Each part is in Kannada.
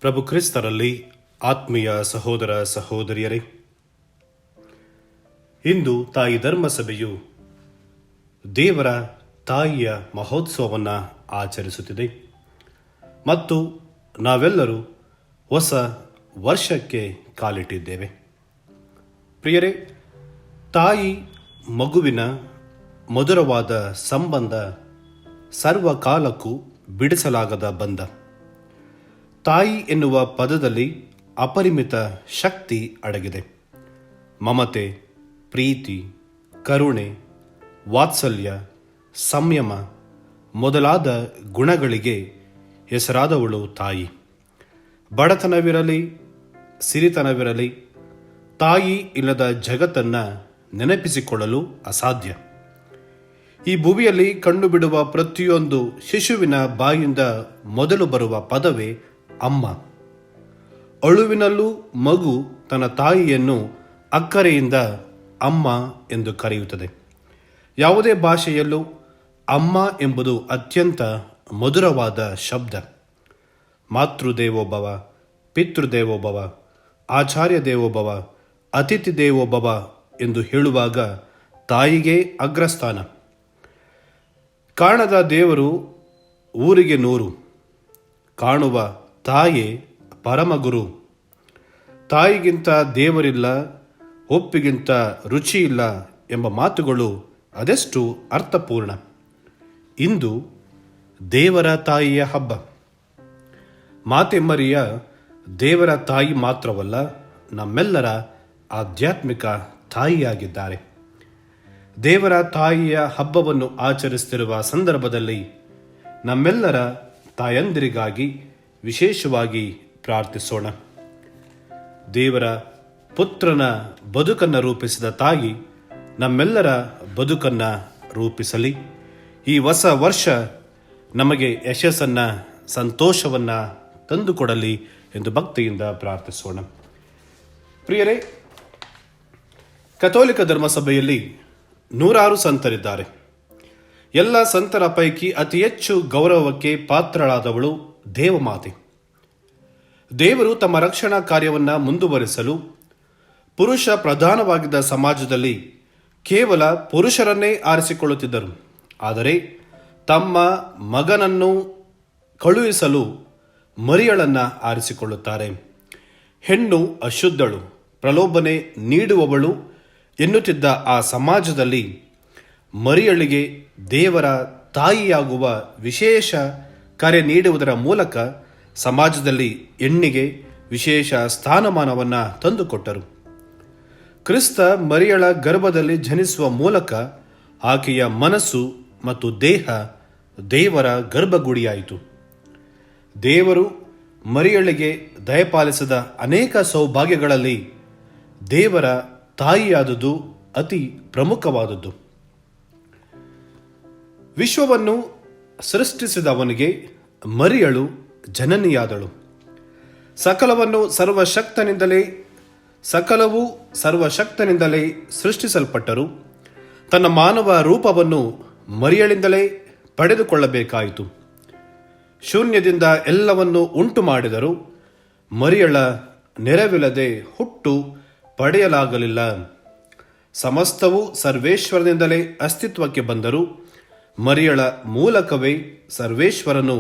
ಪ್ರಭು ಕ್ರಿಸ್ತರಲ್ಲಿ ಆತ್ಮೀಯ ಸಹೋದರ ಸಹೋದರಿಯರೇ, ಇಂದು ತಾಯಿ ಧರ್ಮಸಭೆಯು ದೇವರ ತಾಯಿಯ ಮಹೋತ್ಸವವನ್ನು ಆಚರಿಸುತ್ತಿದೆ ಮತ್ತು ನಾವೆಲ್ಲರೂ ಹೊಸ ವರ್ಷಕ್ಕೆ ಕಾಲಿಟ್ಟಿದ್ದೇವೆ. ಪ್ರಿಯರೇ, ತಾಯಿ ಮಗುವಿನ ಮಧುರವಾದ ಸಂಬಂಧ ಸರ್ವಕಾಲಕ್ಕೂ ಬಿಡಿಸಲಾಗದ ಬಂಧ. ತಾಯಿ ಎನ್ನುವ ಪದದಲ್ಲಿ ಅಪರಿಮಿತ ಶಕ್ತಿ ಅಡಗಿದೆ. ಮಮತೆ, ಪ್ರೀತಿ, ಕರುಣೆ, ವಾತ್ಸಲ್ಯ, ಸಂಯಮ ಮೊದಲಾದ ಗುಣಗಳಿಗೆ ಹೆಸರಾದವಳು ತಾಯಿ. ಬಡತನವಿರಲಿ, ಸಿರಿತನವಿರಲಿ, ತಾಯಿ ಇಲ್ಲದ ಜಗತ್ತನ್ನು ನೆನಪಿಸಿಕೊಳ್ಳಲು ಅಸಾಧ್ಯ. ಈ ಭೂಮಿಯಲ್ಲಿ ಕಂಡು ಬಿಡುವ ಪ್ರತಿಯೊಂದು ಶಿಶುವಿನ ಬಾಯಿಂದ ಮೊದಲು ಬರುವ ಪದವೇ ಅಮ್ಮ. ಅಳುವಿನಲ್ಲೂ ಮಗು ತನ್ನ ತಾಯಿಯನ್ನು ಅಕ್ಕರೆಯಿಂದ ಅಮ್ಮ ಎಂದು ಕರೆಯುತ್ತದೆ. ಯಾವುದೇ ಭಾಷೆಯಲ್ಲೂ ಅಮ್ಮ ಎಂಬುದು ಅತ್ಯಂತ ಮಧುರವಾದ ಶಬ್ದ. ಮಾತೃದೇವೋಭವ, ಪಿತೃದೇವೋಭವ, ಆಚಾರ್ಯ ದೇವೋಭವ, ಅತಿಥಿ ದೇವೋಭವ ಎಂದು ಹೇಳುವಾಗ ತಾಯಿಗೆ ಅಗ್ರಸ್ಥಾನ. ಕಾಣದ ದೇವರು ಊರಿಗೆ ನೂರು, ಕಾಣುವ ತಾಯೇ ಪರಮಗುರು. ತಾಯಿಗಿಂತ ದೇವರಿಲ್ಲ, ಒಪ್ಪಿಗಿಂತ ರುಚಿ ಇಲ್ಲ ಎಂಬ ಮಾತುಗಳು ಅದೆಷ್ಟು ಅರ್ಥಪೂರ್ಣ. ಇಂದು ದೇವರ ತಾಯಿಯ ಹಬ್ಬ. ಮಾತೆ ಮರಿಯ ದೇವರ ತಾಯಿ ಮಾತ್ರವಲ್ಲ, ನಮ್ಮೆಲ್ಲರ ಆಧ್ಯಾತ್ಮಿಕ ತಾಯಿಯಾಗಿದ್ದಾರೆ. ದೇವರ ತಾಯಿಯ ಹಬ್ಬವನ್ನು ಆಚರಿಸುತ್ತಿರುವ ಸಂದರ್ಭದಲ್ಲಿ ನಮ್ಮೆಲ್ಲರ ತಾಯಂದಿರಿಗಾಗಿ ವಿಶೇಷವಾಗಿ ಪ್ರಾರ್ಥಿಸೋಣ. ದೇವರ ಪುತ್ರನ ಬದುಕನ್ನು ರೂಪಿಸಿದ ತಾಯಿ ನಮ್ಮೆಲ್ಲರ ಬದುಕನ್ನು ರೂಪಿಸಲಿ. ಈ ಹೊಸ ವರ್ಷ ನಮಗೆ ಯಶಸ್ಸನ್ನು, ಸಂತೋಷವನ್ನು ತಂದುಕೊಡಲಿ ಎಂದು ಭಕ್ತಿಯಿಂದ ಪ್ರಾರ್ಥಿಸೋಣ. ಪ್ರಿಯರೇ, ಕಥೋಲಿಕ ಧರ್ಮಸಭೆಯಲ್ಲಿ 100 ಸಂತರಿದ್ದಾರೆ. ಎಲ್ಲ ಸಂತರ ಪೈಕಿ ಅತಿ ಹೆಚ್ಚು ಗೌರವಕ್ಕೆ ಪಾತ್ರಳಾದವಳು ದೇವಮಾತೆ. ದೇವರು ತಮ್ಮ ರಕ್ಷಣಾ ಕಾರ್ಯವನ್ನು ಮುಂದುವರಿಸಲು ಪುರುಷ ಪ್ರಧಾನವಾಗಿದ್ದ ಸಮಾಜದಲ್ಲಿ ಕೇವಲ ಪುರುಷರನ್ನೇ ಆರಿಸಿಕೊಳ್ಳುತ್ತಿದ್ದರು. ಆದರೆ ತಮ್ಮ ಮಗನನ್ನು ಕಳುಹಿಸಲು ಮರಿಯಳನ್ನು ಆರಿಸಿಕೊಳ್ಳುತ್ತಾರೆ. ಹೆಣ್ಣು ಅಶುದ್ಧಳು, ಪ್ರಲೋಭನೆ ನೀಡುವವಳು ಎನ್ನುತ್ತಿದ್ದ ಆ ಸಮಾಜದಲ್ಲಿ ಮರಿಯಳಿಗೆ ದೇವರ ತಾಯಿಯಾಗುವ ವಿಶೇಷ ಕಾರ್ಯ ನೀಡುವುದರ ಮೂಲಕ ಸಮಾಜದಲ್ಲಿ ಹೆಣ್ಣಿಗೆ ವಿಶೇಷ ಸ್ಥಾನಮಾನವನ್ನು ತಂದುಕೊಟ್ಟರು. ಕ್ರಿಸ್ತ ಮರಿಯಳ ಗರ್ಭದಲ್ಲಿ ಜನಿಸುವ ಮೂಲಕ ಆಕೆಯ ಮನಸ್ಸು ಮತ್ತು ದೇಹ ದೇವರ ಗರ್ಭಗುಡಿಯಾಯಿತು. ದೇವರು ಮರಿಯಳಿಗೆ ದಯಪಾಲಿಸಿದ ಅನೇಕ ಸೌಭಾಗ್ಯಗಳಲ್ಲಿ ದೇವರ ತಾಯಿಯಾದುದು ಅತಿ ಪ್ರಮುಖವಾದದ್ದು. ವಿಶ್ವವನ್ನು ಸೃಷ್ಟಿಸಿದವನಿಗೆ ಮರಿಯಳು ಜನನಿಯಾದಳು. ಸಕಲವೂ ಸರ್ವಶಕ್ತನಿಂದಲೇ ಸೃಷ್ಟಿಸಲ್ಪಟ್ಟರು. ತನ್ನ ಮಾನವ ರೂಪವನ್ನು ಮರಿಯಳಿಂದಲೇ ಪಡೆದುಕೊಳ್ಳಬೇಕಾಯಿತು. ಶೂನ್ಯದಿಂದ ಎಲ್ಲವನ್ನು ಉಂಟು ಮಾಡಿದರು. ಮರಿಯಳ ನೆರವಿಲ್ಲದೆ ಹುಟ್ಟು ಪಡೆಯಲಾಗಲಿಲ್ಲ. ಸಮಸ್ತವೂ ಸರ್ವೇಶ್ವರನಿಂದಲೇ ಅಸ್ತಿತ್ವಕ್ಕೆ ಬಂದರು. ಮರಿಯಳ ಮೂಲಕವೇ ಸರ್ವೇಶ್ವರನು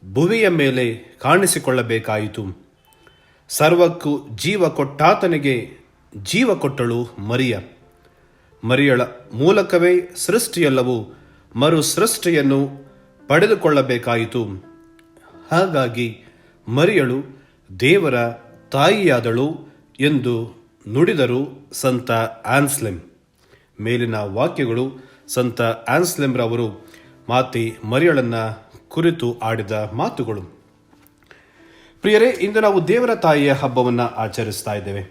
ಭುವಿಯ ಮೇಲೆ ಕಾಣಿಸಿಕೊಳ್ಳಬೇಕಾಯಿತು. ಸರ್ವಕ್ಕೂ ಜೀವ ಕೊಟ್ಟಾತನಿಗೆ ಜೀವ ಕೊಟ್ಟಳು ಮರಿಯ. ಮರಿಯಳ ಮೂಲಕವೇ ಸೃಷ್ಟಿಯೆಲ್ಲವೂ ಮರು ಸೃಷ್ಟಿಯನ್ನು ಪಡೆದುಕೊಳ್ಳಬೇಕಾಯಿತು. ಹಾಗಾಗಿ ಮರಿಯಳು ದೇವರ ತಾಯಿಯಾದಳು ಎಂದು ನುಡಿದರು ಸಂತ ಆನ್ಸ್ಲೆಮ್. ಮೇಲಿನ ವಾಕ್ಯಗಳು ಸಂತ ಆನ್ಸ್ಲೆಮ್ರವರು ಮಾತೆ ಮರಿಯಳನ್ನು ಕುರಿತು ಆಡಿದ ಮಾತುಗಳು. ಪ್ರಿಯರೇ, ಇಂದು ನಾವು ದೇವರ ತಾಯಿಯ ಹಬ್ಬವನ್ನು ಆಚರಿಸ್ತಾ ಇದ್ದೇವೆ.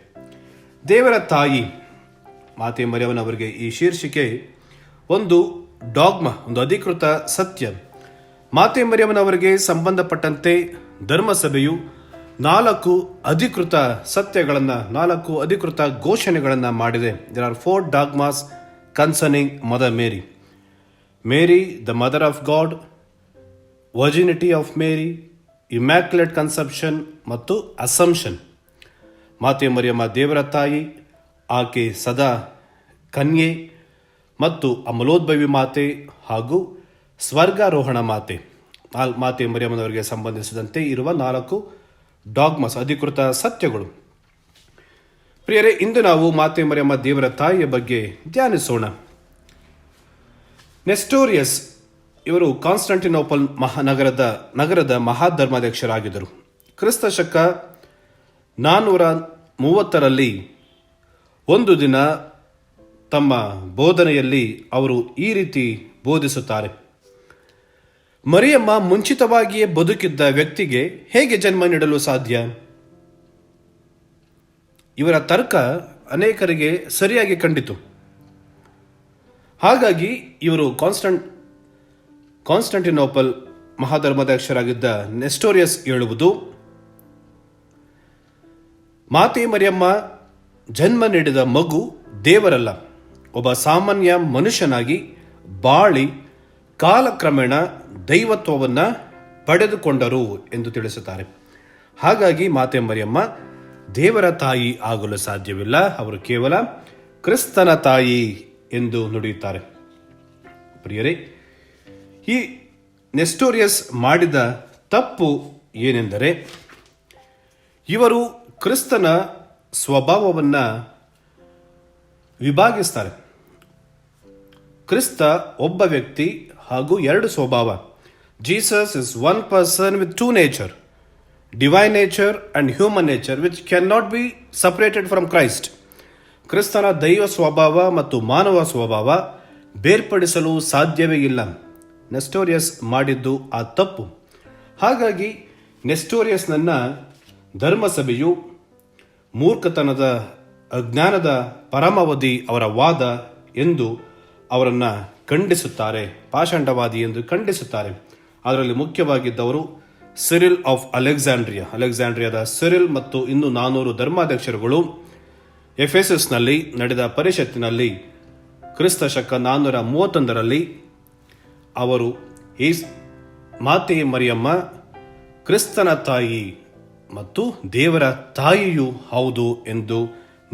ದೇವರ ತಾಯಿ ಮಾತೆ ಮರಿಯಮ್ಮನವರಿಗೆ ಈ ಶೀರ್ಷಿಕೆ ಒಂದು ಡಾಗ್ಮಾ, ಒಂದು ಅಧಿಕೃತ ಸತ್ಯ. ಮಾತೆ ಮರಿಯಮ್ಮನವರಿಗೆ ಸಂಬಂಧಪಟ್ಟಂತೆ ಧರ್ಮಸಭೆಯು 4 ಅಧಿಕೃತ ಸತ್ಯಗಳನ್ನು, 4 ಅಧಿಕೃತ ಘೋಷಣೆಗಳನ್ನು ಮಾಡಿದೆ. There are 4 dogmas concerning mother Mary. Mary the mother of God, virginity of Mary, immaculate conception ಮತ್ತು ಅಸಂಪ್ಷನ್. ಮಾತೆ ಮರಿಯಮ್ಮ ದೇವರ ತಾಯಿ, ಆಕೆ ಸದಾ ಕನ್ಯೆ ಮತ್ತು ಅಮಲೋದ್ಭವಿ ಮಾತೆ ಹಾಗೂ ಸ್ವರ್ಗಾರೋಹಣ ಮಾತೆ. ಮಾತೆ ಮರಿಯಮ್ಮನವರಿಗೆ ಸಂಬಂಧಿಸಿದಂತೆ ಇರುವ 4 ಡಾಗ್ಮಸ್, ಅಧಿಕೃತ ಸತ್ಯಗಳು. ಪ್ರಿಯರೇ, ಇಂದು ನಾವು ಮಾತೆ ಮರಿಯಮ್ಮ ದೇವರ ತಾಯಿಯ ಬಗ್ಗೆ ಧ್ಯಾನಿಸೋಣ. ನೆಸ್ಟೋರಿಯಸ್ ಇವರು ಕಾನ್ಸ್ಟಂಟಿನೋಪಲ್ ನಗರದ ಮಹಾಧರ್ಮಾಧ್ಯಕ್ಷರಾಗಿದ್ದರು. ಕ್ರಿಸ್ತ ಶಕ 430ರಲ್ಲಿ ಒಂದು ದಿನ ತಮ್ಮ ಬೋಧನೆಯಲ್ಲಿ ಅವರು ಈ ರೀತಿ ಬೋಧಿಸುತ್ತಾರೆ: ಮರಿಯಮ್ಮ ಮುಂಚಿತವಾಗಿಯೇ ಬದುಕಿದ್ದ ವ್ಯಕ್ತಿಗೆ ಹೇಗೆ ಜನ್ಮ ನೀಡಲು ಸಾಧ್ಯ? ಇವರ ತರ್ಕ ಅನೇಕರಿಗೆ ಸರಿಯಾಗಿ ಕಂಡಿತು. ಹಾಗಾಗಿ ಇವರು ಕಾನ್ಸ್ಟಂಟಿನೋಪಲ್ ಮಹಾಧರ್ಮಾಧ್ಯಕ್ಷರಾಗಿದ್ದ ನೆಸ್ಟೋರಿಯಸ್ ಹೇಳುವುದು, ಮಾತೆ ಮರಿಯಮ್ಮ ಜನ್ಮ ನೀಡಿದ ಮಗು ದೇವರಲ್ಲ, ಒಬ್ಬ ಸಾಮಾನ್ಯ ಮನುಷ್ಯನಾಗಿ ಬಾಳಿ ಕಾಲಕ್ರಮೇಣ ದೈವತ್ವವನ್ನು ಪಡೆದುಕೊಂಡರು ಎಂದು ತಿಳಿಸುತ್ತಾರೆ. ಹಾಗಾಗಿ ಮಾತೆ ಮರಿಯಮ್ಮ ದೇವರ ತಾಯಿ ಆಗಲು ಸಾಧ್ಯವಿಲ್ಲ, ಅವರು ಕೇವಲ ಕ್ರಿಸ್ತನ ತಾಯಿ ಎಂದು ನುಡಿಯುತ್ತಾರೆ. ಪ್ರಿಯರೇ, ಈ ನೆಸ್ಟೋರಿಯಸ್ ಮಾಡಿದ ತಪ್ಪು ಏನೆಂದರೆ, ಇವರು ಕ್ರಿಸ್ತನ ಸ್ವಭಾವವನ್ನು ವಿಭಾಗಿಸ್ತಾರೆ. ಕ್ರಿಸ್ತ ಒಬ್ಬ ವ್ಯಕ್ತಿ ಹಾಗೂ 2 ಸ್ವಭಾವ. Jesus is one person with 2 nature, divine nature and human nature, which can not be separated from Christ. ಕ್ರಿಸ್ತನ ದೈವ ಸ್ವಭಾವ ಮತ್ತು ಮಾನವ ಸ್ವಭಾವ ಬೇರ್ಪಡಿಸಲು ಸಾಧ್ಯವೇ ಇಲ್ಲ. ನೆಸ್ಟೋರಿಯಸ್ ಮಾಡಿದ್ದು ಆ ತಪ್ಪು. ಹಾಗಾಗಿ ನೆಸ್ಟೋರಿಯಸ್ನನ್ನ ಧರ್ಮಸಭೆಯು ಮೂರ್ಖತನದ, ಅಜ್ಞಾನದ ಪರಮಾವಧಿ ಅವರ ವಾದ ಎಂದು ಅವರನ್ನು ಖಂಡಿಸುತ್ತಾರೆ, ಪಾಷಂಡವಾದಿ ಎಂದು ಖಂಡಿಸುತ್ತಾರೆ. ಅದರಲ್ಲಿ ಮುಖ್ಯವಾಗಿದ್ದವರು ಸಿರಿಲ್ ಆಫ್ ಅಲೆಕ್ಸಾಂಡ್ರಿಯಾದ ಸಿರಿಲ್ ಮತ್ತು ಇನ್ನು 400 ಧರ್ಮಾಧ್ಯಕ್ಷರುಗಳು ಎಫೆಸಸ್ನಲ್ಲಿ ನಡೆದ ಪರಿಷತ್ತಿನಲ್ಲಿ ಕ್ರಿಸ್ತ ಶಕ 431ರಲ್ಲಿ ಅವರು ಮಾತೆ ಮರಿಯಮ್ಮ ಕ್ರಿಸ್ತನ ತಾಯಿ ಮತ್ತು ದೇವರ ತಾಯಿಯೂ ಹೌದು ಎಂದು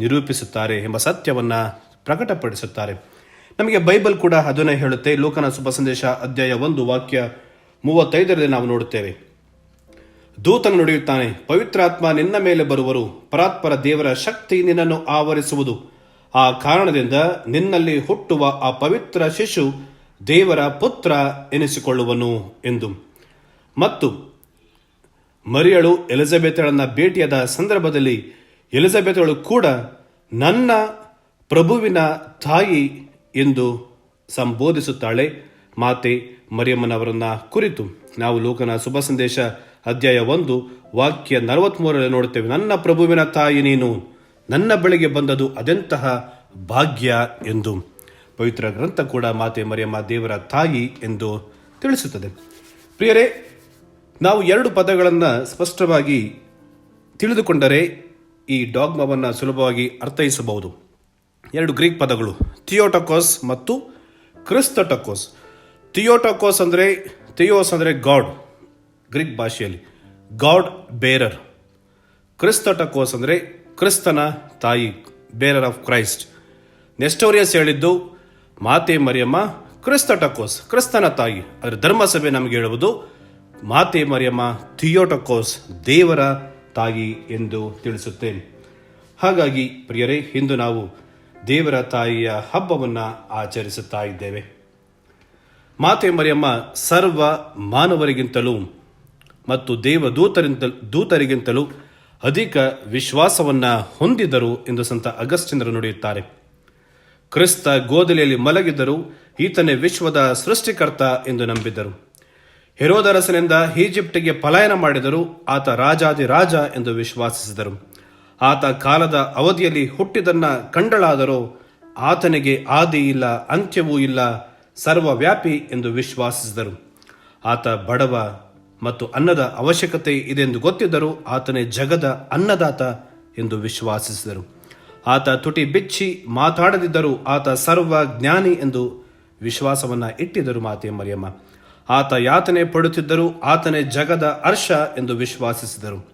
ನಿರೂಪಿಸುತ್ತಾರೆ ಎಂಬ ಸತ್ಯವನ್ನು ಪ್ರಕಟಪಡಿಸುತ್ತಾರೆ. ನಮಗೆ ಬೈಬಲ್ ಕೂಡ ಅದನ್ನೇ ಹೇಳುತ್ತೆ. ಲೂಕನ ಶುಭ ಸಂದೇಶ ಅಧ್ಯಾಯ 1 ವಾಕ್ಯ 35ರಲ್ಲಿ ನಾವು ನೋಡುತ್ತೇವೆ, ದೂತನು ನುಡಿಯುತ್ತಾನೆ, ಪವಿತ್ರಾತ್ಮ ನಿನ್ನ ಮೇಲೆ ಬರುವರು, ಪರಾತ್ಪರ ದೇವರ ಶಕ್ತಿ ನಿನ್ನನ್ನು ಆವರಿಸುವುದು, ಆ ಕಾರಣದಿಂದ ನಿನ್ನಲ್ಲಿ ಹುಟ್ಟುವ ಆ ಪವಿತ್ರ ಶಿಶು ದೇವರ ಪುತ್ರ ಎನಿಸಿಕೊಳ್ಳುವನು ಎಂದು. ಮತ್ತು ಮರಿಯಳು ಎಲಿಜಬೆತಳನ್ನ ಭೇಟಿಯಾದ ಸಂದರ್ಭದಲ್ಲಿ ಎಲಿಜಬೆತಳು ಕೂಡ ನನ್ನ ಪ್ರಭುವಿನ ತಾಯಿ ಎಂದು ಸಂಬೋಧಿಸುತ್ತಾಳೆ ಮಾತೆ ಮರಿಯಮ್ಮನವರನ್ನ ಕುರಿತು. ನಾವು ಲೂಕನ ಶುಭ ಸಂದೇಶ ಅಧ್ಯಾಯ 1 ವಾಕ್ಯ 43ರಲ್ಲಿ ನೋಡುತ್ತೇವೆ, ನನ್ನ ಪ್ರಭುವಿನ ತಾಯಿ ನೀನು, ನನ್ನ ಬಳಿಗೆ ಬಂದದು ಅದೆಂತಹ ಭಾಗ್ಯ ಎಂದು. ಪವಿತ್ರ ಗ್ರಂಥ ಕೂಡ ಮಾತೆ ಮರಿಯಮ್ಮ ದೇವರ ತಾಯಿ ಎಂದು ತಿಳಿಸುತ್ತದೆ. ಪ್ರಿಯರೇ, ನಾವು 2 ಪದಗಳನ್ನು ಸ್ಪಷ್ಟವಾಗಿ ತಿಳಿದುಕೊಂಡರೆ ಈ ಡಾಗ್ಮವನ್ನು ಸುಲಭವಾಗಿ ಅರ್ಥೈಸಬಹುದು. 2 ಗ್ರೀಕ್ ಪದಗಳು, ಥಿಯೋಟಕೋಸ್ ಮತ್ತು ಕ್ರಿಸ್ತಟಕೋಸ್. ಥಿಯೋಟಕೋಸ್ ಥಿಯೋಸ್ ಅಂದರೆ ಗಾಡ್, ಗ್ರೀಕ್ ಭಾಷೆಯಲ್ಲಿ ಗಾಡ್ ಬೇರರ್. ಕ್ರಿಸ್ತಟಕೋಸ್ ಅಂದರೆ ಕ್ರಿಸ್ತನ ತಾಯಿ, ಬೇರರ್ ಆಫ್ ಕ್ರೈಸ್ಟ್. ನೆಸ್ಟೋರಿಯಸ್ ಹೇಳಿದ್ದು ಮಾತೆ ಮರಿಯಮ್ಮ ಕ್ರಿಸ್ತಟಕೋಸ್, ಕ್ರಿಸ್ತನ ತಾಯಿ. ಅದರ ಧರ್ಮಸಭೆ ನಮಗೆ ಹೇಳುವುದು ಮಾತೆ ಮರಿಯಮ್ಮ ಥಿಯೋಟಕೋಸ್, ದೇವರ ತಾಯಿ ಎಂದು ತಿಳಿಸುತ್ತೇನೆ. ಹಾಗಾಗಿ ಪ್ರಿಯರೇ, ಇಂದು ನಾವು ದೇವರ ತಾಯಿಯ ಹಬ್ಬವನ್ನು ಆಚರಿಸುತ್ತಾ ಇದ್ದೇವೆ. ಮಾತೆ ಮರಿಯಮ್ಮ ಸರ್ವ ಮಾನವರಿಗಿಂತಲೂ ಮತ್ತು ದೇವದೂತರಿಗಿಂತಲೂ ಅಧಿಕ ವಿಶ್ವಾಸವನ್ನು ಹೊಂದಿದರು ಎಂದು ಸಂತ ಅಗಸ್ಟಿನರು ನುಡಿಯುತ್ತಾರೆ. ಕ್ರಿಸ್ತ ಗೋದಲಿಯಲ್ಲಿ ಮಲಗಿದ್ದರು, ಈತನೇ ವಿಶ್ವದ ಸೃಷ್ಟಿಕರ್ತ ಎಂದು ನಂಬಿದ್ದರು. ಹೆರೋದರಸನಿಂದ ಈಜಿಪ್ಟಿಗೆ ಪಲಾಯನ ಮಾಡಿದರು, ಆತ ರಾಜಾದಿರಾಜ ಎಂದು ವಿಶ್ವಾಸಿಸಿದರು. ಆತ ಕಾಲದ ಅವಧಿಯಲ್ಲಿ ಹುಟ್ಟಿದನ್ನ ಕಂಡಳಾದರೂ ಆತನಿಗೆ ಆದಿ ಇಲ್ಲ, ಅಂತ್ಯವೂ ಇಲ್ಲ, ಸರ್ವವ್ಯಾಪಿ ಎಂದು ವಿಶ್ವಾಸಿಸಿದರು. ಆತ ಬಡವ ಮತ್ತು ಅನ್ನದ ಅವಶ್ಯಕತೆ ಇದೆ ಎಂದು ಗೊತ್ತಿದ್ದರೂ ಆತನೇ ಜಗದ ಅನ್ನದಾತ ಎಂದು ವಿಶ್ವಾಸಿಸಿದರು. ಆತ ತುಟಿ ಬಿಚ್ಚಿ ಮಾತಾಡದಿದ್ದರೂ ಆತ ಸರ್ವ ಜ್ಞಾನಿ ಎಂದು ವಿಶ್ವಾಸವನ್ನು ಇಟ್ಟಿದ್ದರು ಮಾತೆ ಮರಿಯಮ್ಮ. ಆತ ಯಾತನೆ ಪಡುತ್ತಿದ್ದರೂ ಆತನೇ ಜಗದ ಹರ್ಷ ಎಂದು ವಿಶ್ವಾಸಿಸಿದರು.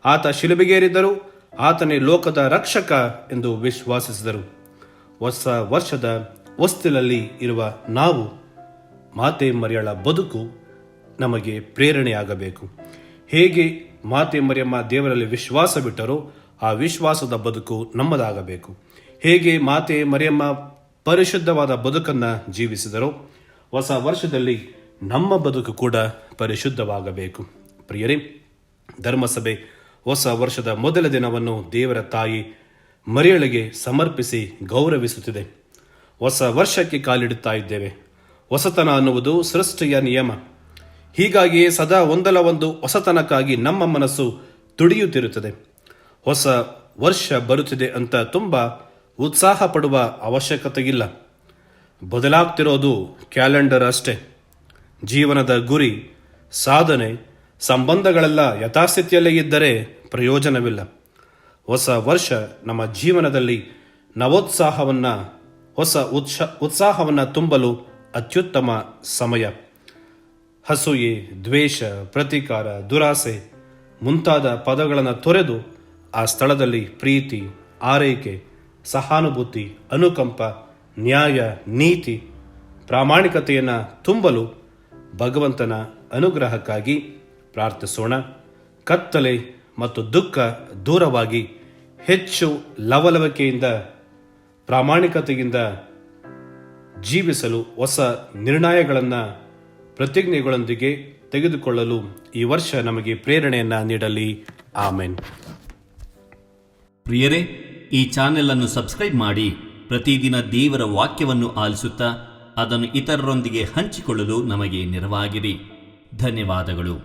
ಆತ ಶಿಲುಬೆಗೇರಿದ್ದರೂ ಆತನೇ ಲೋಕದ ರಕ್ಷಕ ಎಂದು ವಿಶ್ವಾಸಿಸಿದರು. ಹೊಸ ವರ್ಷದ ಹೊಸ್ತಿಲಲ್ಲಿ ಇರುವ ನಾವು ಮಾತೆ ಮರಿಯಳ ಬದುಕು ನಮಗೆ ಪ್ರೇರಣೆಯಾಗಬೇಕು. ಹೇಗೆ ಮಾತೆ ಮರಿಯಮ್ಮ ದೇವರಲ್ಲಿ ವಿಶ್ವಾಸ ಬಿಟ್ಟರೋ ಆ ವಿಶ್ವಾಸದ ಬದುಕು ನಮ್ಮದಾಗಬೇಕು. ಹೇಗೆ ಮಾತೆ ಮರಿಯಮ್ಮ ಪರಿಶುದ್ಧವಾದ ಬದುಕನ್ನು ಜೀವಿಸಿದರೋ ಹೊಸ ವರ್ಷದಲ್ಲಿ ನಮ್ಮ ಬದುಕು ಕೂಡ ಪರಿಶುದ್ಧವಾಗಬೇಕು. ಪ್ರಿಯರೇ, ಧರ್ಮಸಭೆ ಹೊಸ ವರ್ಷದ ಮೊದಲ ದಿನವನ್ನು ದೇವರ ತಾಯಿ ಮರಿಯಳಿಗೆ ಸಮರ್ಪಿಸಿ ಗೌರವಿಸುತ್ತಿದೆ. ಹೊಸ ವರ್ಷಕ್ಕೆ ಕಾಲಿಡುತ್ತಾ ಇದ್ದೇವೆ. ಹೊಸತನ ಅನ್ನುವುದು ಸೃಷ್ಟಿಯ ನಿಯಮ. ಹೀಗಾಗಿಯೇ ಸದಾ ಒಂದಲ್ಲ ಒಂದು ಹೊಸತನಕ್ಕಾಗಿ ನಮ್ಮ ಮನಸ್ಸು ತುಡಿಯುತ್ತಿರುತ್ತದೆ. ಹೊಸ ವರ್ಷ ಬರುತ್ತಿದೆ ಅಂತ ತುಂಬ ಉತ್ಸಾಹ ಪಡುವ ಅವಶ್ಯಕತೆಯಿಲ್ಲ. ಬದಲಾಗ್ತಿರೋದು ಕ್ಯಾಲೆಂಡರ್ ಅಷ್ಟೇ. ಜೀವನದ ಗುರಿ, ಸಾಧನೆ, ಸಂಬಂಧಗಳೆಲ್ಲ ಯಥಾಸ್ಥಿತಿಯಲ್ಲೇ ಇದ್ದರೆ ಪ್ರಯೋಜನವಿಲ್ಲ. ಹೊಸ ವರ್ಷ ನಮ್ಮ ಜೀವನದಲ್ಲಿ ಉತ್ಸಾಹವನ್ನು ತುಂಬಲು ಅತ್ಯುತ್ತಮ ಸಮಯ. ಹಸೂಯೆ, ದ್ವೇಷ, ಪ್ರತೀಕಾರ, ದುರಾಸೆ ಮುಂತಾದ ಪದಗಳನ್ನು ತೊರೆದು ಆ ಸ್ಥಳದಲ್ಲಿ ಪ್ರೀತಿ, ಆರೈಕೆ, ಸಹಾನುಭೂತಿ, ಅನುಕಂಪ, ನ್ಯಾಯ, ನೀತಿ, ಪ್ರಾಮಾಣಿಕತೆಯನ್ನು ತುಂಬಲು ಭಗವಂತನ ಅನುಗ್ರಹಕ್ಕಾಗಿ ಪ್ರಾರ್ಥಿಸೋಣ. ಕತ್ತಲೆ ಮತ್ತು ದುಃಖ ದೂರವಾಗಿ ಹೆಚ್ಚು ಲವಲವಿಕೆಯಿಂದ, ಪ್ರಾಮಾಣಿಕತೆಯಿಂದ ಜೀವಿಸಲು ಹೊಸ ನಿರ್ಣಯಗಳನ್ನು ಪ್ರತಿಜ್ಞೆಗಳೊಂದಿಗೆ ತೆಗೆದುಕೊಳ್ಳಲು ಈ ವರ್ಷ ನಮಗೆ ಪ್ರೇರಣೆಯನ್ನು ನೀಡಲಿ. ಆಮೆನ್. ಪ್ರಿಯರೇ, ಈ ಚಾನೆಲ್ ಅನ್ನು ಸಬ್ಸ್ಕ್ರೈಬ್ ಮಾಡಿ ಪ್ರತಿದಿನ ದೇವರ ವಾಕ್ಯವನ್ನು ಆಲಿಸುತ್ತಾ ಅದನ್ನು ಇತರರೊಂದಿಗೆ ಹಂಚಿಕೊಳ್ಳಲು ನಮಗೆ ನೆರವಾಗಿರಿ. ಧನ್ಯವಾದಗಳು.